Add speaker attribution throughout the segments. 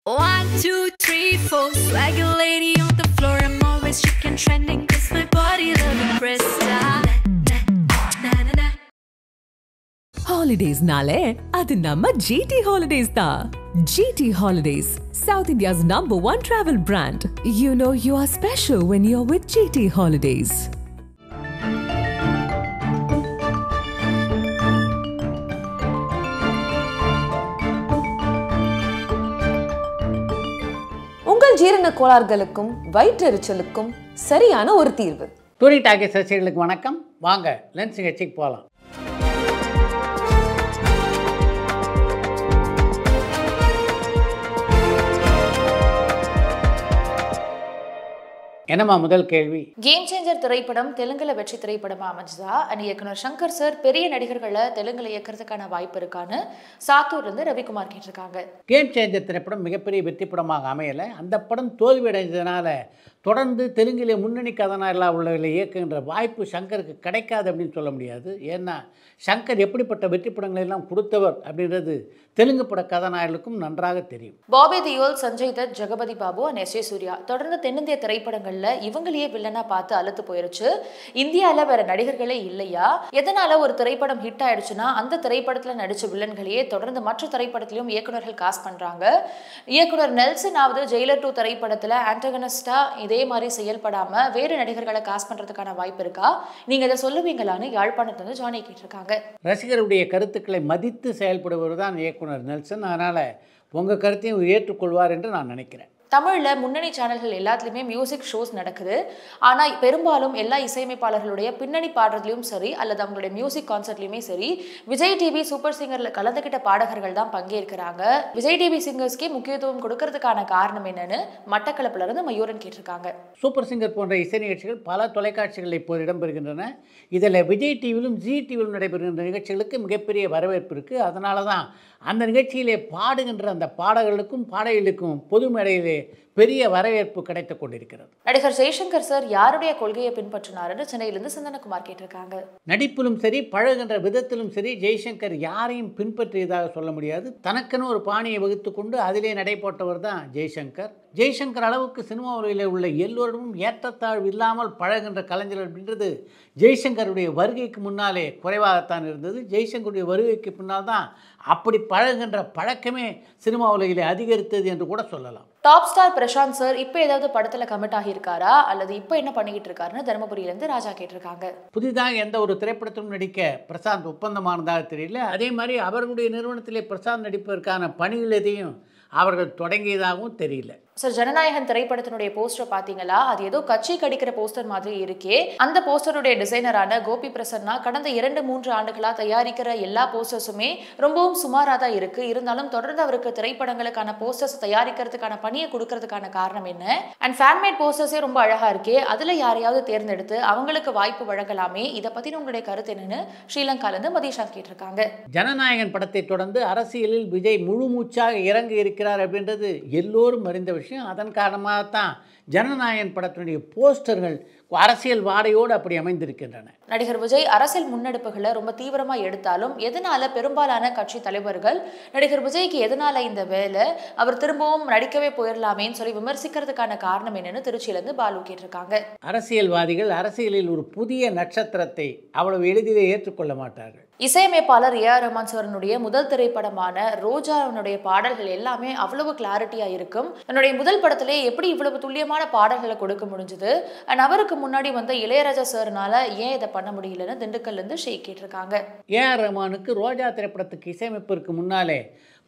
Speaker 1: One, two, three, four. Swagger lady on the floor. I'm always chicken trending. Cause my body loving Krista.
Speaker 2: Holidays nale, adu namma GT Holidays da. GT Holidays, South India's #1 travel brand. You know you are special when you're with GT Holidays.
Speaker 3: உங்கள் ஜீரண கோளாறுகளுக்கும் வயிற்றெரிச்சலுக்கும் சரியான ஒரு தீர்வு.
Speaker 4: டூரி talkies ரசிகர்களுக்கு வணக்கம். வாங்க lens நிகழ்ச்சிக்கு போகலாம். என்னம்மா முதல் கேள்வி?
Speaker 5: கேம் சேஞ்சர் திரைப்படம் தெலுங்குல வெற்றி திரைப்படமா அமைஞ்சதா? அண்ட் இயக்குனர் சங்கர் சார் பெரிய நடிகர்களை தெலுங்குல இயக்கிறதுக்கான வாய்ப்பு இருக்கான்னு சாத்தூர்ல இருந்து ரவிக்குமார் கேட்டிருக்காங்க.
Speaker 4: கேம் சேஞ்சர் திரைப்படம் மிகப்பெரிய வெற்றி படமாக அமையலை. அந்த படம் தோல்வியடைந்ததுனால தொடர்ந்து தெலுங்கிலே முன்னணி கதாநாயகர்களாக உள்ளவர்களை இயக்குகின்ற வாய்ப்பு சங்கருக்கு கிடைக்காது அப்படின்னு சொல்ல முடியாது. ஏன்னா சங்கர் எப்படிப்பட்ட வெற்றி படங்களை எல்லாம் கொடுத்தவர் அப்படின்றது தெலுங்கு பட கதாநாயகர்களுக்கும் நன்றாக தெரியும்.
Speaker 5: Bobby Deol, Sanjay Dutt, Jagapathi Babu and S A Suriya தொடர்ந்து தென்னிந்திய திரைப்படங்கள்ல இவங்களையே வில்லனா பார்த்து அழுத்து போயிருச்சு. இந்தியால வேற நடிகர்களே இல்லையா? எதனால ஒரு திரைப்படம் ஹிட் ஆயிடுச்சுன்னா அந்த திரைப்படத்துல நடிச்ச வில்லன்களையே தொடர்ந்து மற்ற திரைப்படத்திலும் இயக்குநர்கள் காஸ்ட் பண்றாங்க. இயக்குனர் நெல்சன் ஆவது ஜெயிலர் 2 திரைப்படத்துல ஆன்டகனிஸ்டா இதே மாதிரி செயல்படாம வேறு நடிகர்களை காஸ்ட் பண்றதுக்கான வாய்ப்பு இருக்கா? நீங்க இதை சொல்லுவீங்களான்னு யாழ்ப்பாணத்துல ஜானி கேட்டிருக்காங்க.
Speaker 4: ரசிகருடைய கருத்துக்களை மதித்து செயல்படுவர் தான் இயக்குனர் நெல்சன். அதனால உங்க கருத்தையும் ஏற்றுக்கொள்வார் என்று நான் நினைக்கிறேன்.
Speaker 5: தமிழ்ல முன்னணி சேனல்கள் எல்லாத்துலேயுமே மியூசிக் ஷோஸ் நடக்குது. ஆனால் பெரும்பாலும் எல்லா இசையமைப்பாளர்களுடைய பின்னணி பாடுறதுலையும் சரி அல்லது அவங்களுடைய மியூசிக் கான்சர்ட்லையுமே சரி விஜய் டிவி சூப்பர் சிங்கர்ல கலந்துக்கிட்ட பாடகர்கள் தான் பங்கேற்கிறாங்க. விஜய் டிவி சிங்கர்ஸ்க்கே முக்கியத்துவம் கொடுக்கறதுக்கான காரணம் என்னன்னு மட்டக்களப்புல இருந்து மயூரன் கேட்டிருக்காங்க.
Speaker 4: சூப்பர் சிங்கர் போன்ற இசை நிகழ்ச்சிகள் பல தொலைக்காட்சிகளில் இப்போது இடம்பெறுகின்றன. இதில் விஜய் டிவியிலும் ஜி டிவியிலும் நடைபெறுகின்ற நிகழ்ச்சிகளுக்கு மிகப்பெரிய வரவேற்பு இருக்குது. அதனால தான் அந்த நிகழ்ச்சியிலே பாடுகின்ற அந்த பாடகர்களுக்கும் பாடகிகளுக்கும் பொது மேடையிலே பெரிய வரவேற்பு கிடைத்து கொண்டிருக்கிறது.
Speaker 5: நடிகர் ஜெய்சங்கர் சார் யாருடைய கொள்கையை பின்பற்றினார்னு சென்னையிலிருந்து சந்தனகுமார் கேட்டிருக்காங்க.
Speaker 4: நடிப்பிலும் சரி பழகுகின்ற விதத்திலும் சரி ஜெய்சங்கர் யாரையும் பின்பற்றியதாக சொல்ல முடியாது. தனக்கென ஒரு பாணியை வகுத்து கொண்டு அதிலே நடைபோட்டவர் தான் ஜெய்சங்கர். ஜெய்சங்கர் அளவுக்கு சினிமா உலகில் உள்ள எல்லோரும் ஏற்றத்தாழ்வு இல்லாமல் பழகுகின்ற கலைஞர்கள் அப்படின்றது ஜெய்சங்கருடைய வருகைக்கு முன்னாலே குறைவாகத்தான் இருந்தது. ஜெய்சங்கருடைய வருகைக்கு பின்னால் தான் அப்படி பழகுகின்ற பழக்கமே சினிமா உலகிலே அதிகரித்தது என்று கூட சொல்லலாம்.
Speaker 5: டாப் ஸ்டார் பிரசாந்த் சார் இப்போ ஏதாவது படத்துல கமிட் ஆகியிருக்காரா அல்லது இப்போ என்ன பண்ணிக்கிட்டு இருக்காருன்னு தருமபுரியிலேருந்து ராஜா கேட்டிருக்காங்க.
Speaker 4: புதிதாக எந்த ஒரு திரைப்படத்திலும் நடிக்க பிரசாந்த் ஒப்பந்தமானதாக தெரியல. அதே மாதிரி அவர்களுடைய நிறுவனத்திலே பிரசாந்த் நடிப்பதற்கான பணிகள் எதையும் அவர்கள் தொடங்கியதாகவும் தெரியல.
Speaker 5: சார் ஜனநாயகன் திரைப்படத்தினுடைய போஸ்டர் பார்த்தீங்களா? அது ஏதோ கட்சி கடிக்கிற போஸ்டர் மாதிரி இருக்கே. அந்த போஸ்டருடைய டிசைனரான கோபி பிரசன்னா கடந்த 2-3 ஆண்டுகளா தயாரிக்கிற எல்லா போஸ்டர்ஸுமே ரொம்பவும் சுமாராக தான் இருக்கு. இருந்தாலும் தொடர்ந்து அவருக்கு திரைப்படங்களுக்கான போஸ்டர்ஸ் தயாரிக்கிறதுக்கான பணியை கொடுக்கறதுக்கான காரணம் என்ன? அண்ட் ஃபேன்மேட் போஸ்டர்ஸே ரொம்ப அழகா இருக்கே, அதுல யாரையாவது தேர்ந்தெடுத்து அவங்களுக்கு வாய்ப்பு வழங்கலாமே. இதை பத்தி உங்களுடைய கருத்து என்னன்னு ஸ்ரீலங்காலேருந்து மதிஷா கேட்டிருக்காங்க.
Speaker 4: ஜனநாயகன் படத்தை தொடர்ந்து அரசியலில் விஜய் முழு மூச்சாக இறங்கி இருக்கிறார் அப்படின்றது எல்லோரும் அறிந்த விஷயம். அதன் காரணமாகத்தான் ஜனநாயகன் படத்தினுடைய போஸ்டர்கள் அரசியல் வாடையோடு அப்படி அமைந்திருக்கின்றன.
Speaker 5: நடிகர் விஜய் அரசியல் முன்னெடுப்புகளை ரொம்ப தீவிரமா எடுத்தாலும் எதனால பெரும்பாலான கட்சி தலைவர்கள் நடிகர் விஜய்க்கு எதனால இந்த வேலை, அவர் திரும்பவும் நடிக்கவே போயிடலாமேன்னு சொல்லி விமர்சிக்கிறதுக்கான காரணம் என்னன்னு திருச்சியிலிருந்து பாலு கேட்டிருக்காங்க.
Speaker 4: அரசியல்வாதிகள் அரசியலில் ஒரு புதிய நட்சத்திரத்தை அவ்வளவு எளிதிலே ஏற்றுக்கொள்ள மாட்டார்கள்.
Speaker 5: இசையமைப்பாளர் ஏஆர் ரஹ்மான் சாரனுடைய முதல் திரைப்படமான ரோஜாவுடைய பாடல்கள் எல்லாமே அவ்வளவு கிளாரிட்டியா இருக்கும். தன்னுடைய முதல் படத்திலே எப்படி இவ்வளவு துல்லியமான பாடல்களை கொடுக்க முடிஞ்சது? அண்ட் அவருக்கு முன்னாடி வந்த இளையராஜா சார்னால ஏன் இதை பண்ண முடியலன்னு திண்டுக்கல்ல இருந்து ஷேக் கேட்டிருக்காங்க.
Speaker 4: ஏஆர் ரஹ்மானுக்கு ரோஜா திரைப்படத்துக்கு இசையமைப்பிற்கு முன்னாலே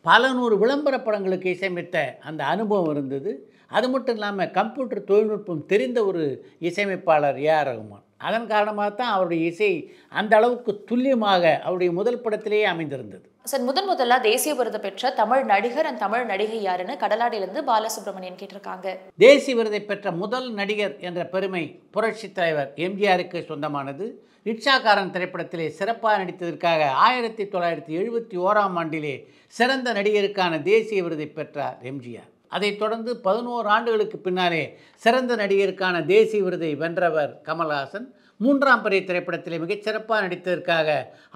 Speaker 4: பல 100 விளம்பர படங்களுக்கு இசையமைத்த அந்த அனுபவம் இருந்தது. அது மட்டும் இல்லாமல் கம்ப்யூட்டர் தொழில்நுட்பம் தெரிந்த ஒரு இசையமைப்பாளர் ஏஆர் ரஹ்மான். அதன் காரணமாகத்தான் அவருடைய இசை அந்த அளவுக்கு துல்லியமாக அவருடைய முதல் படத்திலேயே அமைந்திருந்தது.
Speaker 5: சார் முதல்ல தேசிய விருது பெற்ற தமிழ் நடிகர் அண்ட் தமிழ் நடிகை யாருன்னு கடலாடியிலிருந்து பாலசுப்ரமணியன் கேட்டிருக்காங்க.
Speaker 4: தேசிய விருதை பெற்ற முதல் நடிகர் என்ற பெருமை புரட்சித் தலைவர் எம்ஜிஆருக்கு சொந்தமானது. ரிக்ஷாக்காரன் திரைப்படத்திலே சிறப்பாக நடித்ததற்காக 1971ஆம் ஆண்டிலே சிறந்த நடிகருக்கான தேசிய விருதை பெற்றார் எம்ஜிஆர். அதைத் தொடர்ந்து 11 ஆண்டுகளுக்கு பின்னாலே சிறந்த நடிகருக்கான தேசிய விருதை வென்றவர் கமல்ஹாசன். மூன்றாம் பிறை திரைப்படத்திலே மிகச்சிறப்பாக நடித்ததற்காக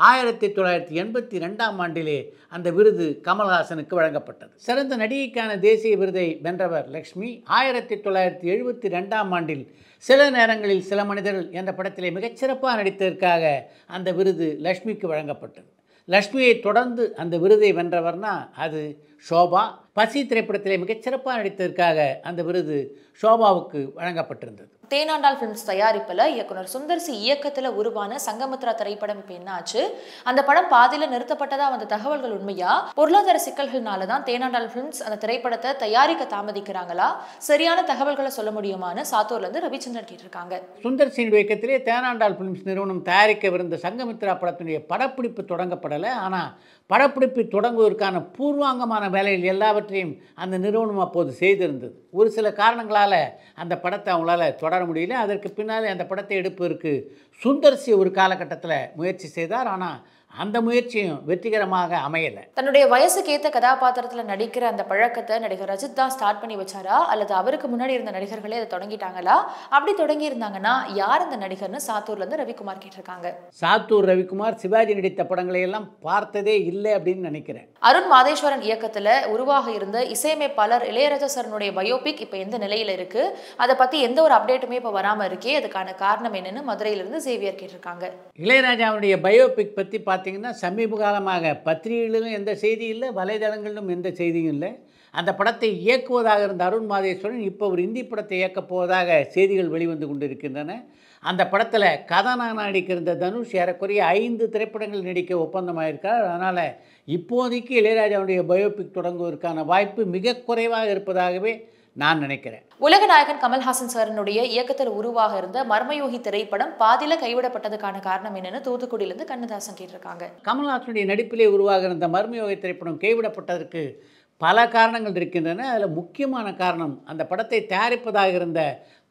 Speaker 4: 1982ஆம் ஆண்டிலே அந்த விருது கமல்ஹாசனுக்கு வழங்கப்பட்டது. சிறந்த நடிகைக்கான தேசிய விருதை வென்றவர் லக்ஷ்மி. 1972ஆம் ஆண்டில் சில நேரங்களில் சில மனிதர்கள் என்ற படத்திலே மிகச்சிறப்பாக நடித்ததற்காக அந்த விருது லக்ஷ்மிக்கு வழங்கப்பட்டது. லக்ஷ்மியை தொடர்ந்து அந்த விருதை வென்றவர்னா அது ஷோபா. பசி திரைப்படத்திலே மிகச்சிறப்பாக நடித்ததற்காக அந்த விருது ஷோபாவுக்கு வழங்கப்பட்டிருந்தது.
Speaker 5: தேனாண்டாள் ஃபிலிம்ஸ் தயாரிப்பில் இயக்குனர் சுந்தர் சி இயக்கத்தில் உருவான சங்கமித்ரா திரைப்படம் இப்போ என்னாச்சு? அந்த படம் பாதியில் நிறுத்தப்பட்டதா வந்த தகவல்கள் உண்மையா? பொருளாதார சிக்கல்கள்னால தான் தேனாண்டாள் ஃபிலிம்ஸ் அந்த திரைப்படத்தை தயாரிக்க தாமதிக்கிறாங்களா? சரியான தகவல்களை சொல்ல முடியுமான்னு சாத்தூர்லேருந்து ரவிச்சந்திரன் கேட்டிருக்காங்க.
Speaker 4: சுந்தர் சிங் இயக்கத்திலே தேனாண்டாள் ஃபிலிம்ஸ் நிறுவனம் தயாரிக்கவிருந்த சங்கமித்ரா படத்தினுடைய படப்பிடிப்பு தொடங்கப்படலை. ஆனால் படப்பிடிப்பு தொடங்குவதற்கான பூர்வாங்கமான வேலைகள் எல்லாவற்றையும் அந்த நிறுவனம் அப்போது செய்திருந்தது. ஒரு சில காரணங்களால் அந்த படத்தை அவங்களால தொடர முடியல. அதற்கு பின்னாலே அந்த படத்தை எடுப்பதற்கு சுந்தர்சி ஒரு காலகட்டத்தில் முயற்சி செய்தார். ஆனால் அந்த முயற்சியும் வெற்றிகரமாக அமையலை.
Speaker 5: தன்னுடைய வயசுக்கு ஏற்ற கதாபாத்திரத்தில் நடிக்கிற அந்த பழக்கத்தை நடிகர் ரஜித் தான் ஸ்டார்ட் பண்ணி வச்சாரா, அல்லது அவருக்கு முன்னாடி இருந்த நடிகர்களே அதை தொடங்கிட்டாங்களா? அப்படி தொடங்கி இருந்தாங்கன்னா யார் அந்த நடிகர்னு சாத்தூர்லேருந்து ரவிக்குமார் கேட்டிருக்காங்க.
Speaker 4: சாத்தூர் ரவிக்குமார் சிவாஜி நடித்த படங்களை எல்லாம் பார்த்ததே இல்லை அப்படின்னு நினைக்கிறேன்.
Speaker 5: அருண் மாதேஸ்வரன் இயக்கத்தில் உருவாக இருந்த இசையமைப்பாளர் இளையராஜா சாரனுடைய பயோபிக் இப்போ எந்த நிலையில் இருக்கு? அதை பற்றி எந்த ஒரு அப்டேட்டுமே இப்போ வராமல் இருக்கே, அதுக்கான காரணம் என்னன்னு மதுரையிலிருந்து சேவியர் கேட்டிருக்காங்க.
Speaker 4: இளையராஜாவுடைய பயோபிக் பற்றி பார்த்தீங்கன்னா சமீப காலமாக பத்திரிகைகளிலும் எந்த செய்தியும் இல்லை, வலைதளங்களிலும் எந்த செய்தியும் இல்லை. அந்த படத்தை இயக்குவதாக இருந்த அருண் மாதேஸ்வரன் இப்போ ஒரு இந்தி படத்தை இயக்கப் போவதாக செய்திகள் வெளிவந்து கொண்டிருக்கின்றன. அந்த படத்தில் கதாநாயகனாக நடிக்கிற தனுஷ் ஏறக்குறைய 5 திரைப்படங்கள் நடிக்க ஒப்பந்தமாயிருக்கார். அதனால் இப்போதைக்கு இளையராஜாவுடைய பயோபிக் தொடங்குவதற்கான வாய்ப்பு மிக குறைவாக இருப்பதாகவே நான் நினைக்கிறேன்.
Speaker 5: உலக நாயகன் கமல்ஹாசன் சாரனுடைய இயக்கத்தில் உருவாக இருந்த மர்மயோகி திரைப்படம் பாதியில கைவிடப்பட்டதுக்கான காரணம் என்னன்னு தூத்துக்குடியிலிருந்து கண்ணதாசன் கேட்டிருக்காங்க.
Speaker 4: கமல்ஹாசனுடைய நடிப்பிலே உருவாக இருந்த மர்மயோகி திரைப்படம் கைவிடப்பட்டதற்கு பல காரணங்கள் இருக்கின்றன. அதில் முக்கியமான காரணம் அந்த படத்தை தயாரிப்பதாக இருந்த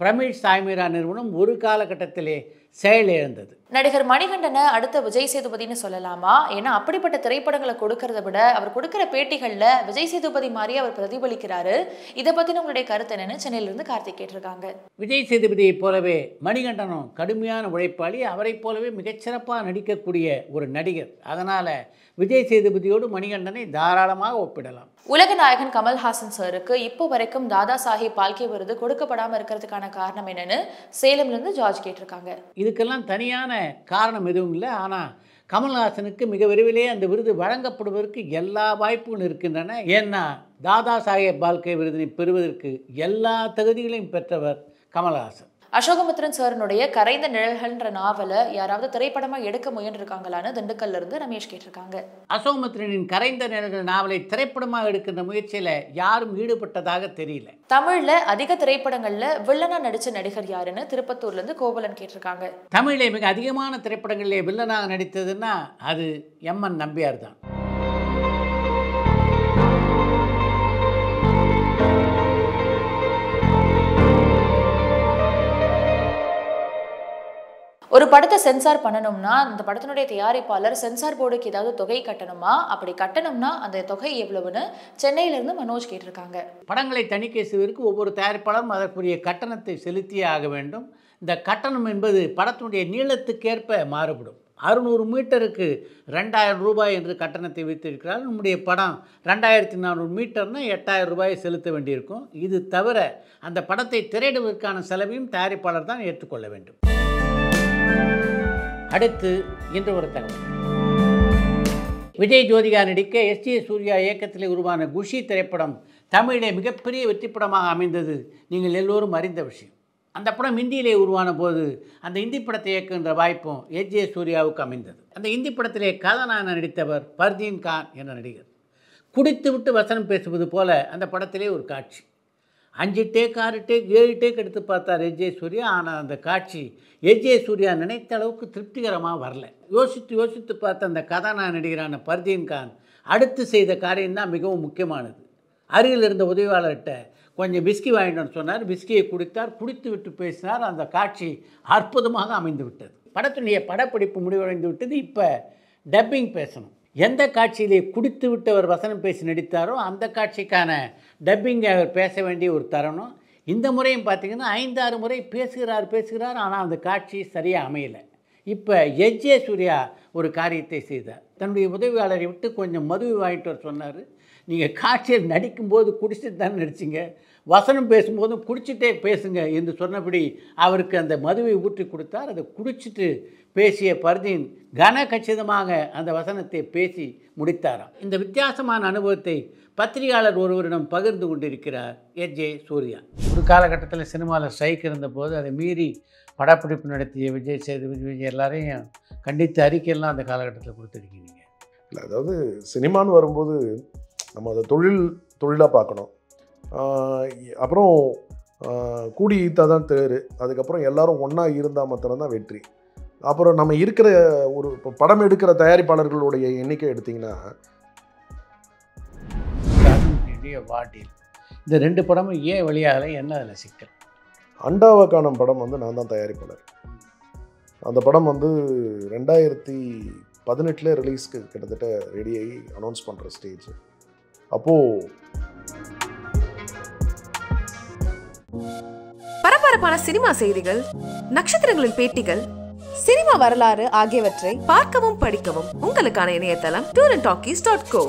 Speaker 4: பிரமிழ் சாய்மீரா நிறுவனம் ஒரு காலகட்டத்திலே செயலிழந்தது.
Speaker 5: நடிகர் மணிகண்டனை அடுத்த விஜய் சேதுபதினு சொல்லலாமா? ஏன்னா அப்படிப்பட்ட திரைப்படங்களை கொடுக்கறத விட அவர் கொடுக்கிற பேட்டிகளில் விஜய் சேதுபதி மாதிரி அவர் பிரதிபலிக்கிறாரு. இதை பற்றின உங்களுடைய கருத்து என்னன்னு சென்னையிலிருந்து கார்த்திக் கேட்டிருக்காங்க.
Speaker 4: விஜய் சேதுபதியை போலவே மணிகண்டனும் கடுமையான உழைப்பாளி, அவரை போலவே மிகச்சிறப்பாக நடிக்கக்கூடிய ஒரு நடிகர். அதனால் விஜய் சேதுபதியோடு மணிகண்டனை தாராளமாக ஒப்பிடலாம்.
Speaker 5: உலக நாயகன் கமல்ஹாசன் சாருக்கு இப்போ வரைக்கும் தாதா சாஹேப் பால்கே விருது கொடுக்கப்படாமல் இருக்கிறதுக்கான காரணம் என்னன்னு சேலம்லேருந்து ஜார்ஜ் கேட்டிருக்காங்க.
Speaker 4: இதுக்கெல்லாம் தனியான காரணம் எதுவும் இல்லை. ஆனால் கமல்ஹாசனுக்கு மிக விரைவிலே அந்த விருது வழங்கப்படுவதற்கு எல்லா வாய்ப்புகளும் இருக்கின்றன. ஏன்னா தாதா சாஹேப் பால்கே விருதினை பெறுவதற்கு எல்லா தகுதிகளையும் பெற்றவர் கமல்ஹாசன்.
Speaker 5: அசோகமித்ரன் சாரனுடைய கரைந்த நிழல்கள்ன்ற நாவலை யாராவது திரைப்படமாக எடுக்க முயன்றிருக்காங்களான்னு திண்டுக்கல்ல இருந்து ரமேஷ் கேட்டிருக்காங்க.
Speaker 4: அசோகமித்ரனின் கரைந்த நிழல்கள் நாவலை திரைப்படமாக எடுக்கின்ற முயற்சியில் யாரும் ஈடுபட்டதாக தெரியல.
Speaker 5: தமிழ்ல அதிக திரைப்படங்கள்ல வில்லனா நடிச்ச நடிகர் யாருன்னு திருப்பத்தூர்ல இருந்து கோவலன் கேட்டிருக்காங்க.
Speaker 4: தமிழிலே மிக அதிகமான திரைப்படங்களிலே வில்லனாக நடித்ததுன்னா அது எம்என் நம்பியார் தான்.
Speaker 5: ஒரு படத்தை சென்சார் பண்ணணும்னா அந்த படத்தினுடைய தயாரிப்பாளர் சென்சார் போர்டுக்கு ஏதாவது தொகை கட்டணுமா? அப்படி கட்டணும்னா அந்த தொகை எவ்வளவுன்னு சென்னையிலிருந்து மனோஜ் கேட்டிருக்காங்க.
Speaker 4: படங்களை தணிக்கை செய்வதற்கு ஒவ்வொரு தயாரிப்பாளரும் அதற்குரிய கட்டணத்தை செலுத்தியே ஆக வேண்டும். இந்த கட்டணம் என்பது படத்தினுடைய நீளத்துக்கேற்ப மாறுபடும். 600 மீட்டருக்கு 2000 ரூபாய் என்று கட்டணத்தை வைத்திருக்கிறார். நம்முடைய படம் 2400 மீட்டர்னா 8000 ரூபாயை செலுத்த வேண்டியிருக்கும். இது தவிர அந்த படத்தை திரையிடுவதற்கான செலவையும் தயாரிப்பாளர் தான் ஏற்றுக்கொள்ள வேண்டும். அடுத்து இன்று ஒரு தகவல். விஜய் ஜோதிகா நடிக்க எஸ்.ஜே. சூர்யா இயக்கத்தில் உருவான குஷி திரைப்படம் தமிழிலே மிகப்பெரிய வெற்றிப்படமாக அமைந்தது நீங்கள் எல்லோரும் அறிந்த விஷயம். அந்த படம் இந்தியிலே உருவான போது அந்த இந்தி படத்தை இயக்குகின்ற வாய்ப்பும் எஸ்.ஜே. சூர்யாவுக்கு அமைந்தது. அந்த இந்தி படத்திலே கதாநாயகனாக நடித்தவர் பர்தீன் கான் என்ற நடிகர். குடித்துவிட்டு வசனம் பேசுவது போல அந்த படத்திலே ஒரு காட்சி. 5 டேக் 6 டேக் 7 டேக் எடுத்து பார்த்தார் எஸ்.ஜே. சூர்யா. ஆனால் அந்த காட்சி எஸ்.ஜே. சூர்யா நினைத்த அளவுக்கு திருப்திகரமாக வரல. யோசித்து பார்த்த அந்த கதாநாயக நடிகரான பர்தீன் கான் அடுத்து செய்த காரியம்தான் மிகவும் முக்கியமானது. அருகில் இருந்த உதவியாளர்கிட்ட கொஞ்சம் பிஸ்கி வாங்கிட்டு சொன்னார். பிஸ்கியை குடித்தார். குடித்து விட்டு பேசினார். அந்த காட்சி அற்புதமாக அமைந்து விட்டது. படத்தினுடைய படப்பிடிப்பு முடிவடைந்து விட்டது. இப்போ டப்பிங் பேசணும். எந்த காட்சியிலே குடித்து விட்டு அவர் வசனம் பேசி நடித்தாரோ அந்த காட்சிக்கான டப்பிங்கை அவர் பேச வேண்டிய ஒரு தருணம். இந்த முறையும் பார்த்திங்கன்னா 5-6 முறை பேசுகிறார், ஆனால் அந்த காட்சி சரியாக அமையலை. இப்போ எஜ்ஜே சூர்யா ஒரு காரியத்தை செய்தார். தன்னுடைய உதவியாளரை விட்டு கொஞ்சம் மதுவை வாங்கிட்டு வர சொன்னார். நீங்கள் காட்சியில் நடிக்கும்போது குடிச்சிட்டு தான் நடிச்சிங்க, வசனம் பேசும்போதும் குடிச்சிட்டே பேசுங்க என்று சொன்னபடி அவருக்கு அந்த மதுவை ஊற்றி கொடுத்தார். அதை குடிச்சிட்டு பேசிய பர்தீன் கனகச்சிதமாக அந்த வசனத்தை பேசி முடித்தாராம். இந்த வித்தியாசமான அனுபவத்தை பத்திரிகையாளர் ஒருவரிடம் பகிர்ந்து கொண்டிருக்கிறார் எஜ்ஜே சூர்யா. ஒரு காலகட்டத்தில் சினிமாவில் ஸ்ட்ரைக் இருந்தபோது அதை மீறி படப்பிடிப்பு நடத்திய விஜய் சேதுபதி எல்லாரையும் கண்டித்து அறிக்கையெல்லாம் அந்த காலகட்டத்தில் கொடுத்துருக்கீங்க.
Speaker 6: இல்லை, அதாவது சினிமான்னு வரும்போது நம்ம அதை தொழிலாக பார்க்கணும். அப்புறம் கூடி ஈத்தா தான் தேர். அதுக்கப்புறம் எல்லாரும் ஒன்றா இருந்தால் மாத்திரம்தான் வெற்றி. அப்புறம் நம்ம இருக்கிற ஒரு இப்போ படம் எடுக்கிற தயாரிப்பாளர்களுடைய எண்ணிக்கை எடுத்திங்கன்னா
Speaker 4: வாட்டில் இந்த 2 படமும் ஏன் வெளியாகலை, என்ன அதில் சிக்கல்?
Speaker 6: அண்டாவக்கானம் படம் வந்து நான் தான் தயாரிப்பாளர். அந்த படம் வந்து 2018 ரிலீஸ்க்கு கிட்டத்தட்ட ரெடியாகி அனௌன்ஸ் பண்ணுற ஸ்டேஜ். அப்போது
Speaker 3: பரபரப்பான சினிமா செய்திகள், நட்சத்திரங்களின் பேட்டிகள், சினிமா வரலாறு ஆகியவற்றை பார்க்கவும் படிக்கவும் உங்களுக்கான இணையதளம் tourantalkies.co.